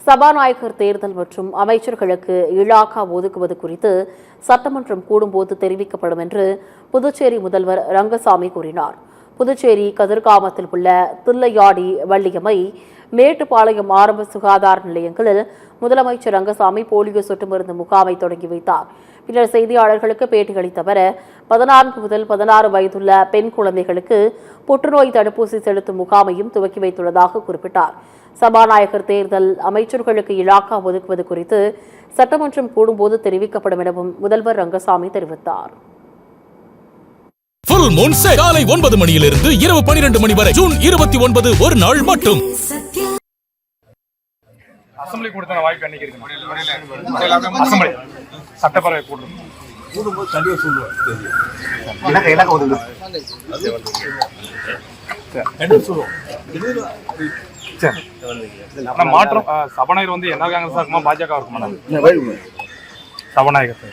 சபாநாயகர் தேர்தல் மற்றும் அமைச்சர்களுக்கு இலாகா ஒதுக்குவது குறித்து சட்டமன்றம் கூடும்போது தெரிவிக்கப்படும் என்று புதுச்சேரி முதல்வர் ரங்கசாமி கூறினார். புதுச்சேரி கதிர்காமத்தில் உள்ள தில்லையாடி, வள்ளியம்மை, மேட்டுப்பாளையம் ஆரம்ப சுகாதார நிலையங்களில் முதலமைச்சர் ரங்கசாமி போலியோ சொட்டு மருந்து முகாமை தொடங்கி வைத்தார். பின்னர் செய்தியாளர்களுக்கு பேட்டியளித்த அவர் 14 முதல் 16 வயதுள்ள பெண் குழந்தைகளுக்கு புற்றுநோய் தடுப்பூசி செலுத்தும் முகாமையும் துவக்கி வைத்துள்ளதாக குறிப்பிட்டார். சபாநாயகர் தேர்தல், அமைச்சர்களுக்கு இலாகா ஒதுக்குவது குறித்து சட்டமன்றம் கூடும்போது தெரிவிக்கப்படும் எனவும் முதல்வர் ரங்கசாமி தெரிவித்தார். ஃபுல் மூன் சேல் காலை 9 மணியிலிருந்து இரவு 12 மணி வரை ஜூன் 29 ஒரு நாள் மட்டும். அசம்பிளி கூட்டத்தோட வாய்ப்பு என்னைக்கு இருக்கு? அசம்பிளி சட்டப்பேரவை கூடும்போது கண்டிப்பா சொல்லுவேன். மாற்றம் சபாநாயகர் வந்து என்ன காங்கிரஸ் இருக்குமா, பாஜக இருக்குமா? சபாநாயகர்